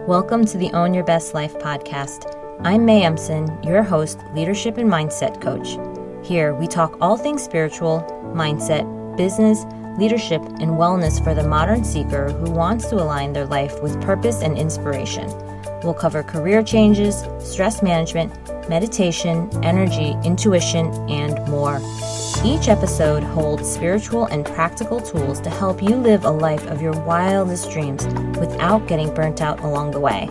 Welcome to the Own Your Best Life podcast. I'm May Emson, your host, leadership and mindset coach. Here, we talk all things spiritual, mindset, business, leadership, and wellness for the modern seeker who wants to align their life with purpose and inspiration. We'll cover career changes, stress management, meditation, energy, intuition, and more. Each episode holds spiritual and practical tools to help you live a life of your wildest dreams without getting burnt out along the way.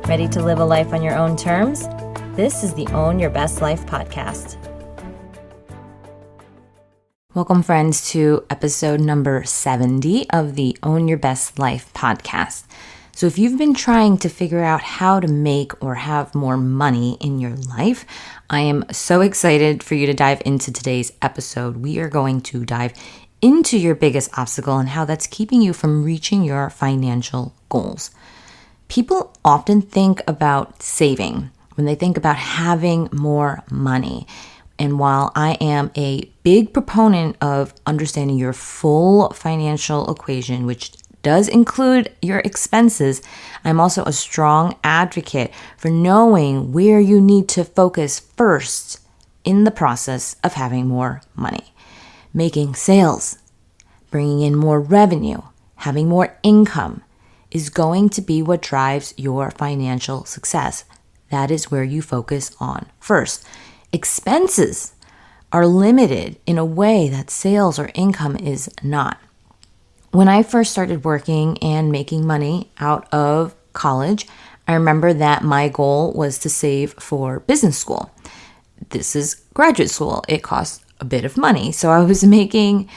Ready to live a life on your own terms? This is the Own Your Best Life podcast. Welcome, friends, to episode number 70 of the Own Your Best Life podcast. So if you've been trying to figure out how to make or have more money in your life, I am so excited for you to dive into today's episode. We are going to dive into your biggest obstacle and how that's keeping you from reaching your financial goals. People often think about saving when they think about having more money. And while I am a big proponent of understanding your full financial equation, which does include your expenses, I'm also a strong advocate for knowing where you need to focus first in the process of having more money. Making sales, bringing in more revenue, having more income is going to be what drives your financial success. That is where you focus on first. Expenses are limited in a way that sales or income is not. When I first started working and making money out of college, I remember that my goal was to save for business school. This is graduate school. It costs a bit of money. So I was making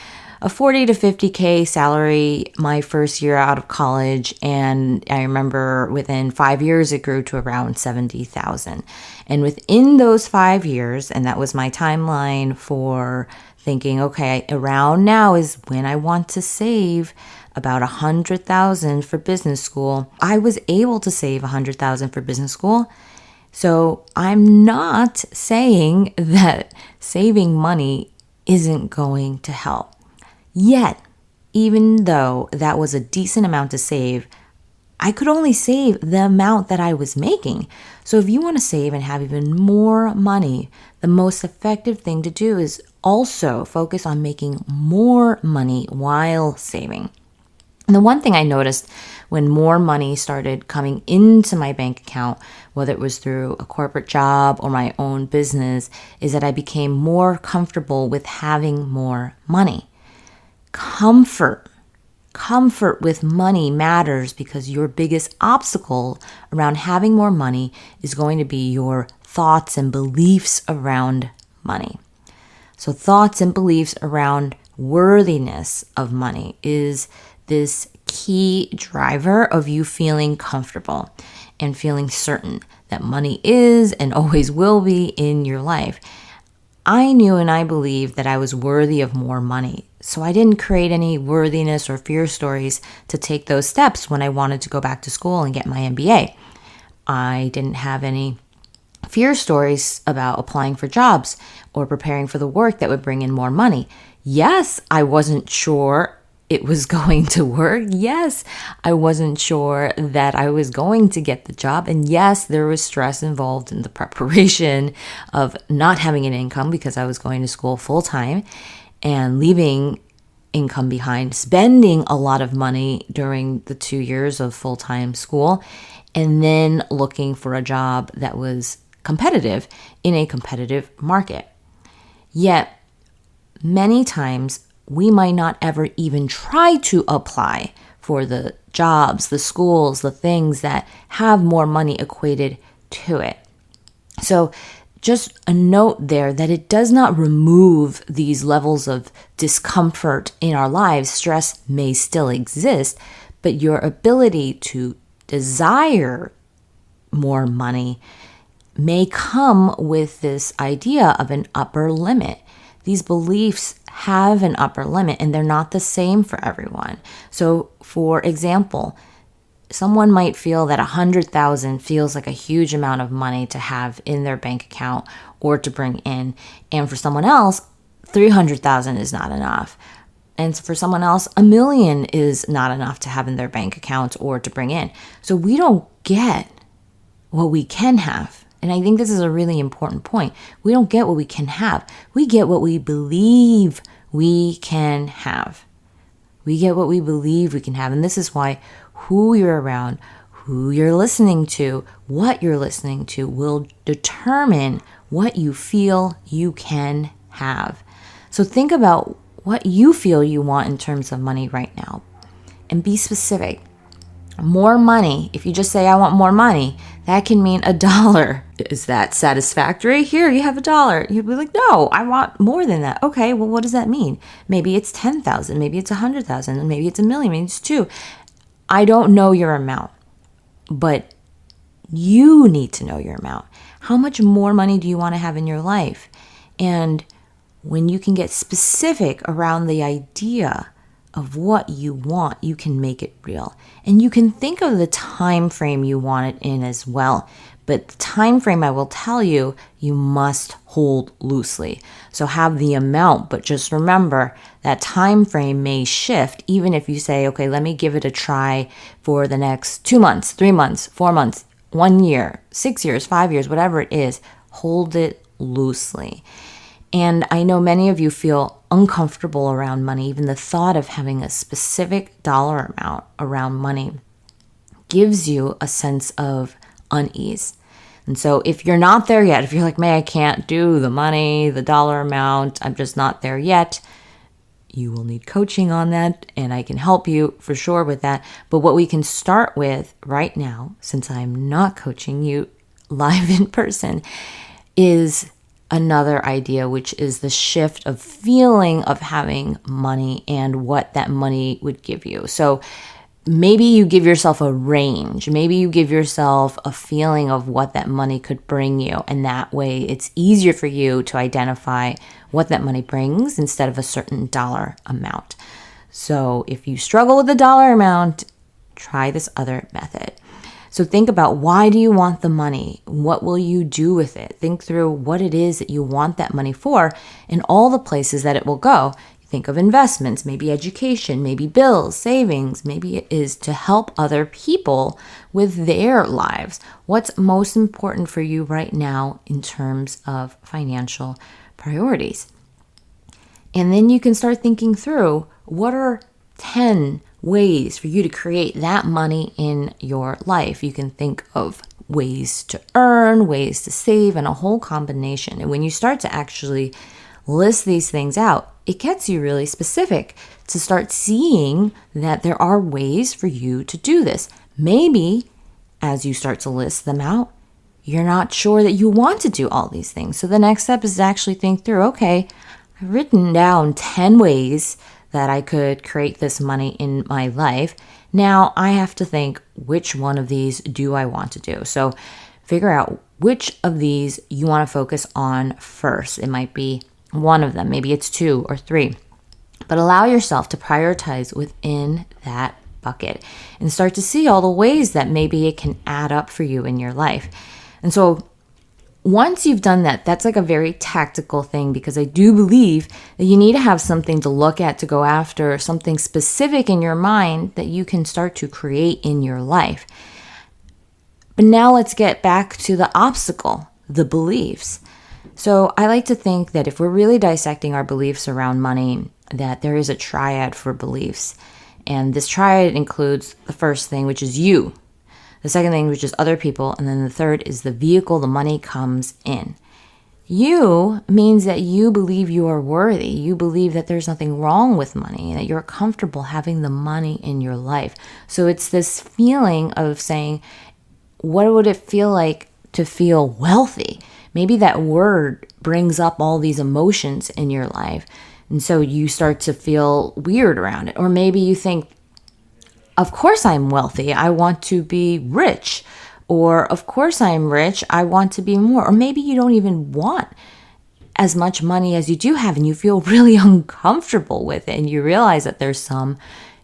a 40 to 50K salary my first year out of college. And I remember within 5 years, it grew to around 70,000. And within those 5 years, and that was my timeline for thinking, okay, around now is when I want to save about 100,000 for business school. I was able to save 100,000 for business school. So I'm not saying that saving money isn't going to help. Yet, even though that was a decent amount to save, I could only save the amount that I was making. So if you want to save and have even more money, the most effective thing to do is also focus on making more money while saving. And the one thing I noticed when more money started coming into my bank account, whether it was through a corporate job or my own business, is that I became more comfortable with having more money. Comfort with money matters because your biggest obstacle around having more money is going to be your thoughts and beliefs around money. So thoughts and beliefs around worthiness of money is this key driver of you feeling comfortable and feeling certain that money is and always will be in your life. I knew and I believed that I was worthy of more money. So I didn't create any worthiness or fear stories to take those steps when I wanted to go back to school and get my MBA. I didn't have any fear stories about applying for jobs or preparing for the work that would bring in more money. Yes, I wasn't sure it was going to work. Yes, I wasn't sure that I was going to get the job. And yes, there was stress involved in the preparation of not having an income because I was going to school full time and leaving income behind, spending a lot of money during the 2 years of full-time school, and then looking for a job that was competitive in a competitive market. Yet, many times, we might not ever even try to apply for the jobs, the schools, the things that have more money equated to it. So just a note there that it does not remove these levels of discomfort in our lives. Stress may still exist, but your ability to desire more money may come with this idea of an upper limit. These beliefs have an upper limit and they're not the same for everyone. So for example, someone might feel that 100,000 feels like a huge amount of money to have in their bank account or to bring in. And for someone else, 300,000 is not enough. And for someone else, $1 million is not enough to have in their bank account or to bring in. So we don't get what we can have. And I think this is a really important point. We don't get what we can have. We get what we believe we can have. We get what we believe we can have. And this is why who you're around, who you're listening to, what you're listening to will determine what you feel you can have. So think about what you feel you want in terms of money right now and be specific. More money, if you just say, I want more money, that can mean $1. Is that satisfactory? Here, you have $1. You'd be like, no, I want more than that. Okay, well, what does that mean? Maybe it's 10,000, maybe it's 100,000, and maybe it's $1 million, maybe it's 2. I don't know your amount, but you need to know your amount. How much more money do you want to have in your life? And when you can get specific around the idea of what you want, you can make it real. And you can think of the time frame you want it in as well. But the time frame, I will tell you, you must hold loosely. So have the amount, but just remember that time frame may shift even if you say, okay, let me give it a try for the next 2 months, 3 months, 4 months, 1 year, 6 years, 5 years, whatever it is, hold it loosely. And I know many of you feel uncomfortable around money. Even the thought of having a specific dollar amount around money gives you a sense of unease. And so if you're not there yet, if you're like, man, I can't do the money, the dollar amount, I'm just not there yet, you will need coaching on that, and I can help you for sure with that. But what we can start with right now, since I'm not coaching you live in person, is another idea, which is the shift of feeling of having money and what that money would give you. So maybe you give yourself a range. Maybe you give yourself a feeling of what that money could bring you. And that way it's easier for you to identify what that money brings instead of a certain dollar amount. So if you struggle with the dollar amount, try this other method. So think about, why do you want the money? What will you do with it? Think through what it is that you want that money for and all the places that it will go. Think of investments, maybe education, maybe bills, savings. Maybe it is to help other people with their lives. What's most important for you right now in terms of financial priorities? And then you can start thinking through, what are 10 ways for you to create that money in your life? You can think of ways to earn, ways to save, and a whole combination. And when you start to actually list these things out, it gets you really specific to start seeing that there are ways for you to do this. Maybe as you start to list them out, you're not sure that you want to do all these things. So the next step is to actually think through, okay, I've written down 10 ways that I could create this money in my life. Now I have to think, which one of these do I want to do? So figure out which of these you want to focus on first. It might be one of them, maybe it's 2 or 3, but allow yourself to prioritize within that bucket and start to see all the ways that maybe it can add up for you in your life. And so once you've done that, that's like a very tactical thing, because I do believe that you need to have something to look at, to go after, something specific in your mind that you can start to create in your life. But now let's get back to the obstacle, the beliefs. So I like to think that if we're really dissecting our beliefs around money, that there is a triad for beliefs. And this triad includes the first thing, which is you. The second thing, which is other people. And then the third is the vehicle the money comes in. You means that you believe you are worthy. You believe that there's nothing wrong with money and that you're comfortable having the money in your life. So it's this feeling of saying, what would it feel like to feel wealthy? Maybe that word brings up all these emotions in your life. And so you start to feel weird around it. Or maybe you think, of course I'm wealthy, I want to be rich. Or of course I'm rich, I want to be more. Or maybe you don't even want as much money as you do have and you feel really uncomfortable with it. And you realize that there's some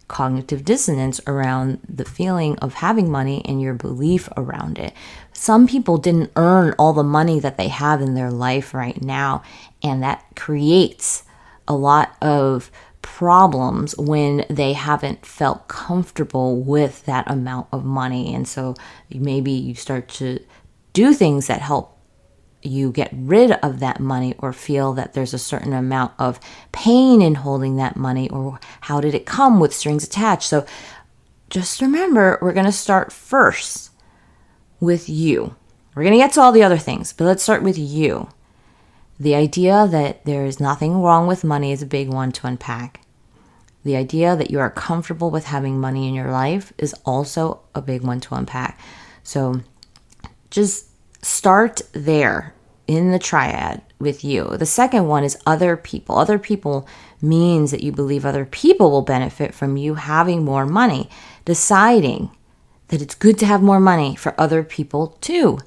cognitive dissonance around the feeling of having money and your belief around it. Some people didn't earn all the money that they have in their life right now. And that creates a lot of problems when they haven't felt comfortable with that amount of money. And so maybe you start to do things that help you get rid of that money, or feel that there's a certain amount of pain in holding that money, or how did it come with strings attached? So just remember, we're going to start first with you. We're going to get to all the other things, but let's start with you. The idea that there is nothing wrong with money is a big one to unpack. The idea that you are comfortable with having money in your life is also a big one to unpack. So just start there in the triad with you. The second one is other people. Other people means that you believe other people will benefit from you having more money, deciding that it's good to have more money for other people too.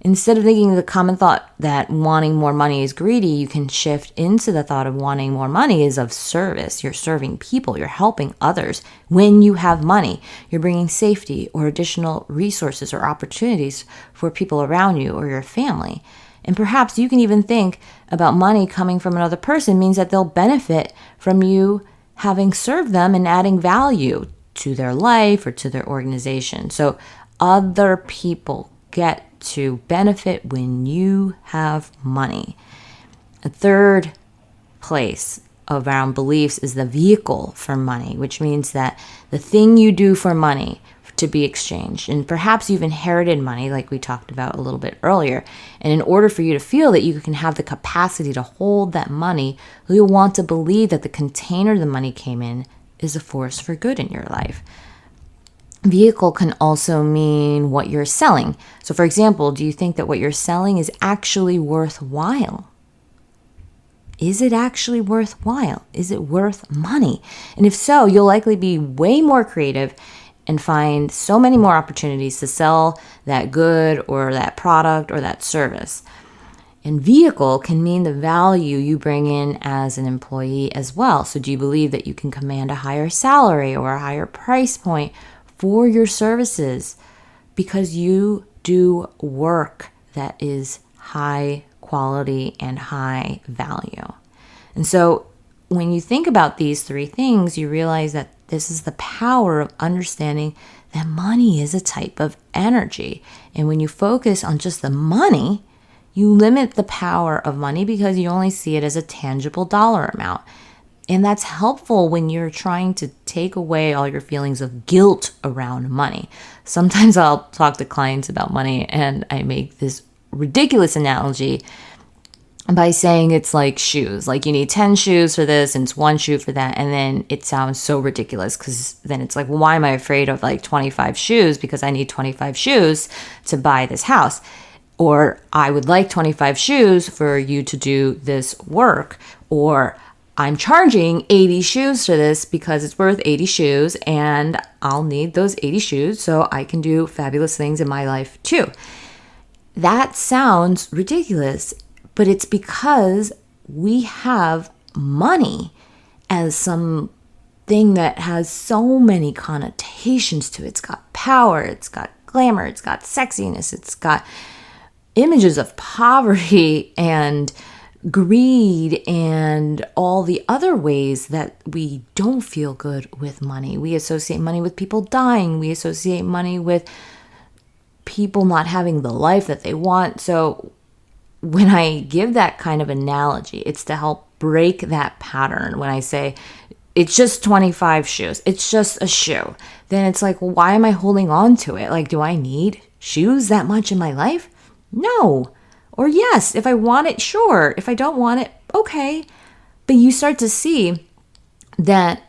Instead of thinking the common thought that wanting more money is greedy, you can shift into the thought of wanting more money is of service. You're serving people. You're helping others. When you have money, you're bringing safety or additional resources or opportunities for people around you or your family. And perhaps you can even think about money coming from another person means that they'll benefit from you having served them and adding value to their life or to their organization. So other people get to benefit when you have money. A third place around beliefs is the vehicle for money, which means that the thing you do for money to be exchanged. And perhaps you've inherited money, like we talked about a little bit earlier. And in order for you to feel that you can have the capacity to hold that money, you'll want to believe that the container the money came in is a force for good in your life. Vehicle can also mean what you're selling. So for example, do you think that what you're selling is actually worthwhile? Is it actually worthwhile? Is it worth money? And if so, you'll likely be way more creative and find so many more opportunities to sell that good or that product or that service. And vehicle can mean the value you bring in as an employee as well. So do you believe that you can command a higher salary or a higher price point for your services because you do work that is high quality and high value? And so when you think about these three things, you realize that this is the power of understanding that money is a type of energy. And when you focus on just the money, you limit the power of money because you only see it as a tangible dollar amount. And that's helpful when you're trying to take away all your feelings of guilt around money. Sometimes I'll talk to clients about money and I make this ridiculous analogy by saying it's like shoes. Like you need 10 shoes for this and it's one shoe for that. And then it sounds so ridiculous because then it's like, well, why am I afraid of like 25 shoes? Because I need 25 shoes to buy this house. Or I would like 25 shoes for you to do this work. Or I'm charging 80 shoes for this because it's worth 80 shoes and I'll need those 80 shoes so I can do fabulous things in my life too. That sounds ridiculous, but it's because we have money as something that has so many connotations to it. It's got power, it's got glamour, it's got sexiness, it's got images of poverty and greed and all the other ways that we don't feel good with money. We associate money with people dying. We associate money with people not having the life that they want. So when I give that kind of analogy, it's to help break that pattern. When I say it's just 25 shoes, it's just a shoe, then it's like, well, why am I holding on to it? Like, do I need shoes that much in my life? No. Or yes, if I want it, sure. If I don't want it, okay. But you start to see that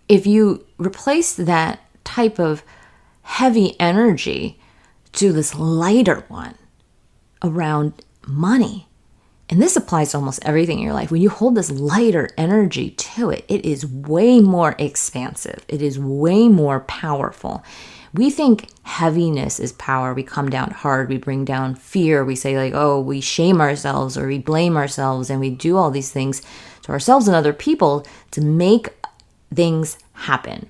if you replace that type of heavy energy to this lighter one around money, and this applies to almost everything in your life, when you hold this lighter energy to it, it is way more expansive. It is way more powerful. We think heaviness is power. We come down hard. We bring down fear. We say like, oh, we shame ourselves or we blame ourselves, and we do all these things to ourselves and other people to make things happen.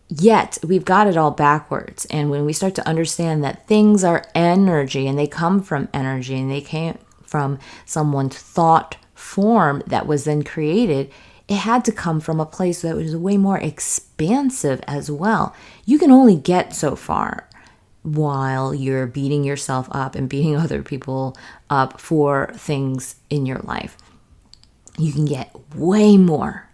Yet we've got it all backwards. And when we start to understand that things are energy and they come from energy and they came from someone's thought form that was then created, it had to come from a place that was way more expansive as well. You can only get so far while you're beating yourself up and beating other people up for things in your life. You can get way more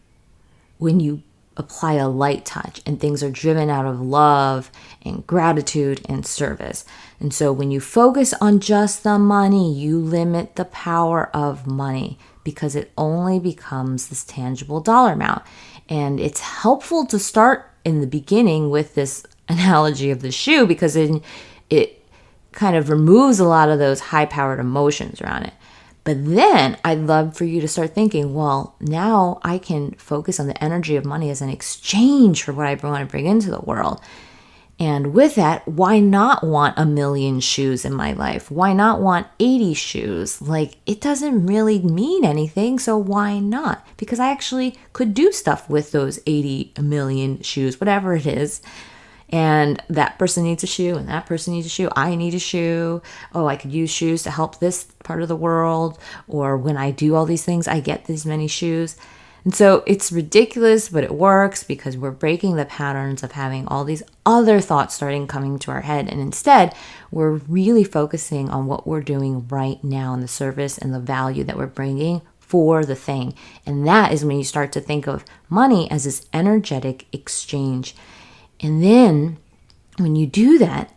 when you apply a light touch and things are driven out of love and gratitude and service. And so when you focus on just the money, you limit the power of money because it only becomes this tangible dollar amount. And it's helpful to start in the beginning with this analogy of the shoe because it kind of removes a lot of those high-powered emotions around it. But then I'd love for you to start thinking, well, now I can focus on the energy of money as an exchange for what I want to bring into the world. And with that, why not want 1,000,000 shoes in my life? Why not want 80 shoes? Like, it doesn't really mean anything, so why not? Because I actually could do stuff with those 80 million shoes, whatever it is. And that person needs a shoe, and that person needs a shoe. I need a shoe. Oh, I could use shoes to help this part of the world. Or when I do all these things, I get these many shoes. And so it's ridiculous, but it works because we're breaking the patterns of having all these other thoughts starting coming to our head. And instead, we're really focusing on what we're doing right now and the service and the value that we're bringing for the thing. And that is when you start to think of money as this energetic exchange. And then when you do that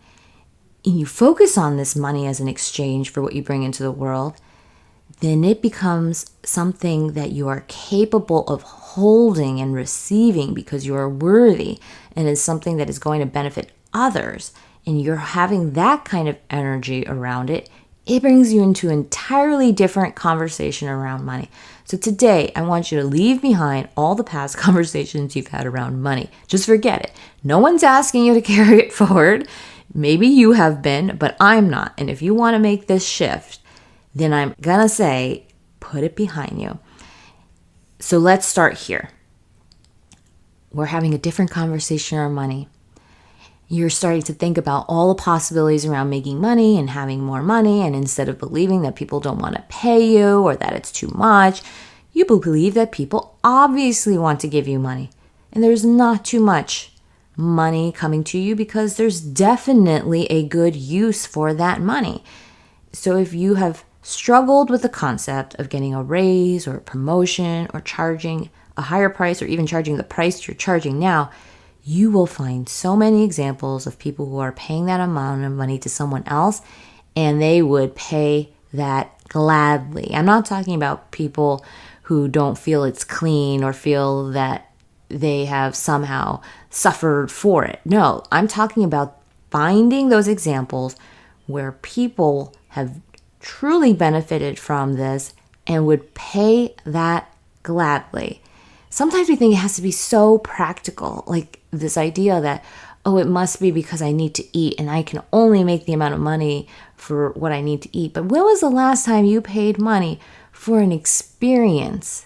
and you focus on this money as an exchange for what you bring into the world, then it becomes something that you are capable of holding and receiving because you are worthy and is something that is going to benefit others. And you're having that kind of energy around it. It brings you into an entirely different conversation around money. So today, I want you to leave behind all the past conversations you've had around money. Just forget it. No one's asking you to carry it forward. Maybe you have been, but I'm not. And if you want to make this shift, then I'm going to say, put it behind you. So let's start here. We're having a different conversation around money. You're starting to think about all the possibilities around making money and having more money. And instead of believing that people don't want to pay you or that it's too much, you believe that people obviously want to give you money. And there's not too much money coming to you because there's definitely a good use for that money. So if you have struggled with the concept of getting a raise or a promotion or charging a higher price or even charging the price you're charging now, you will find so many examples of people who are paying that amount of money to someone else and they would pay that gladly. I'm not talking about people who don't feel it's clean or feel that they have somehow suffered for it. No, I'm talking about finding those examples where people have truly benefited from this and would pay that gladly. Sometimes we think it has to be so practical, like this idea that, oh, it must be because I need to eat and I can only make the amount of money for what I need to eat. But when was the last time you paid money for an experience?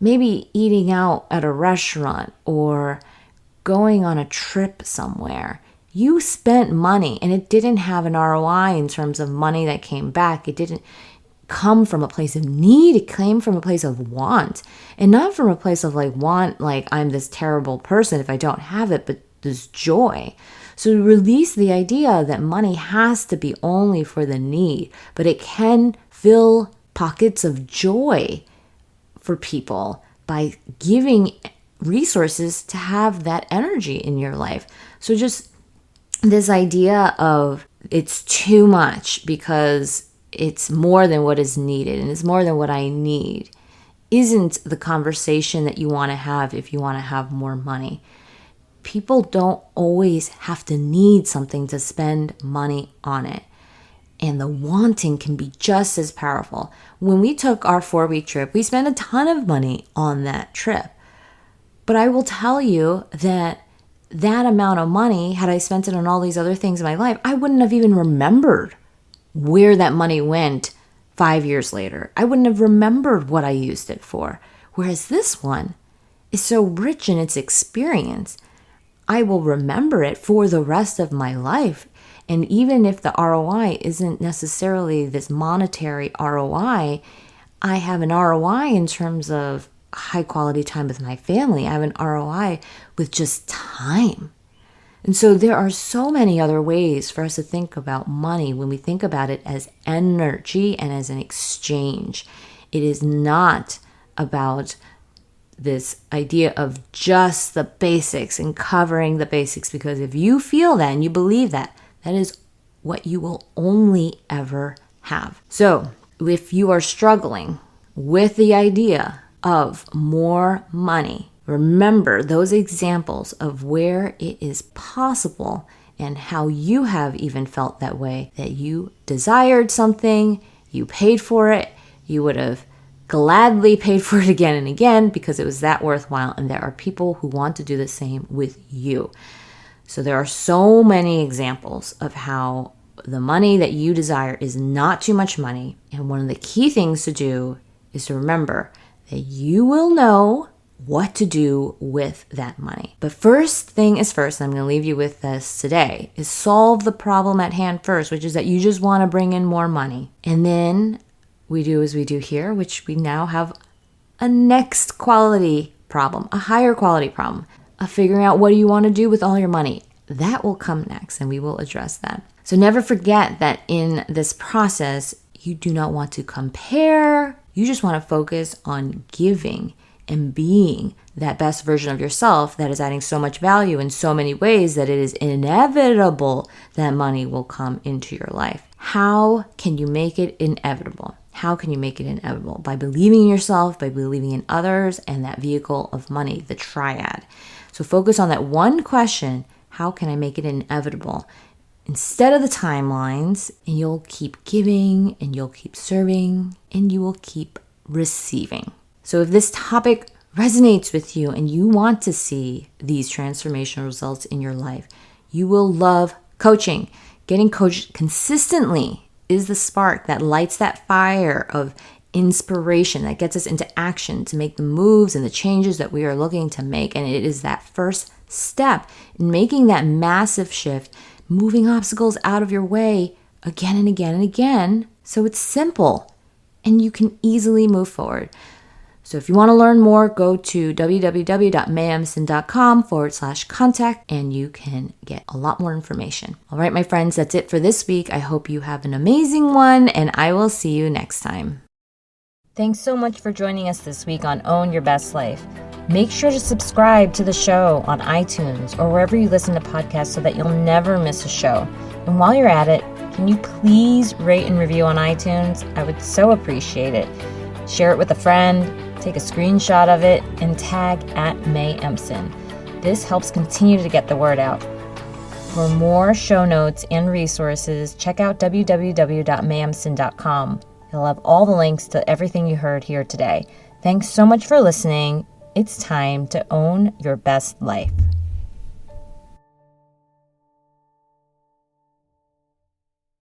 Maybe eating out at a restaurant or going on a trip somewhere. You spent money and it didn't have an ROI in terms of money that came back. It didn't come from a place of need. It came from a place of want, and not from a place of want, like I'm this terrible person if I don't have it, but this joy. So release the idea that money has to be only for the need, but it can fill pockets of joy for people by giving resources to have that energy in your life. So just this idea of it's too much because it's more than what is needed and it's more than what I need isn't the conversation that you want to have if you want to have more money. People don't always have to need something to spend money on it. And the wanting can be just as powerful. When we took our 4-week trip, we spent a ton of money on that trip. But I will tell you that that amount of money, had I spent it on all these other things in my life, I wouldn't have even remembered where that money went 5 years later. I wouldn't have remembered what I used it for. Whereas this one is so rich in its experience, I will remember it for the rest of my life. And even if the ROI isn't necessarily this monetary ROI, I have an ROI in terms of high quality time with my family. I have an ROI with just time. And so there are so many other ways for us to think about money when we think about it as energy and as an exchange. It is not about this idea of just the basics and covering the basics, because if you feel that and you believe that, that is what you will only ever have. So if you are struggling with the idea of more money, remember those examples of where it is possible and how you have even felt that way, that you desired something, you paid for it, you would have gladly paid for it again and again because it was that worthwhile. And there are people who want to do the same with you. So there are so many examples of how the money that you desire is not too much money. And one of the key things to do is to remember that you will know what to do with that money. But first thing is first, and I'm going to leave you with this today, is solve the problem at hand first, which is that you just want to bring in more money. And then we do as we do here, which we now have a next quality problem, a higher quality problem of figuring out what do you want to do with all your money. That will come next, and we will address that. So never forget that in this process, you do not want to compare. You just want to focus on giving and being that best version of yourself that is adding so much value in so many ways that it is inevitable that money will come into your life. How can you make it inevitable? How can you make it inevitable? By believing in yourself, by believing in others, and that vehicle of money, the triad. So focus on that one question: how can I make it inevitable? Instead of the timelines, and you'll keep giving, and you'll keep serving, and you will keep receiving. So if this topic resonates with you and you want to see these transformational results in your life, you will love coaching. Getting coached consistently is the spark that lights that fire of inspiration that gets us into action to make the moves and the changes that we are looking to make. And it is that first step in making that massive shift, moving obstacles out of your way again and again and again. So it's simple and you can easily move forward. So if you want to learn more, go to www.mayemson.com/contact and you can get a lot more information. All right, my friends, that's it for this week. I hope you have an amazing one and I will see you next time. Thanks so much for joining us this week on Own Your Best Life. Make sure to subscribe to the show on iTunes or wherever you listen to podcasts so that you'll never miss a show. And while you're at it, can you please rate and review on iTunes? I would so appreciate it. Share it with a friend, take a screenshot of it, and tag @MayEmson. This helps continue to get the word out. For more show notes and resources, check out www.mayemson.com. It'll have all the links to everything you heard here today. Thanks so much for listening. It's time to own your best life.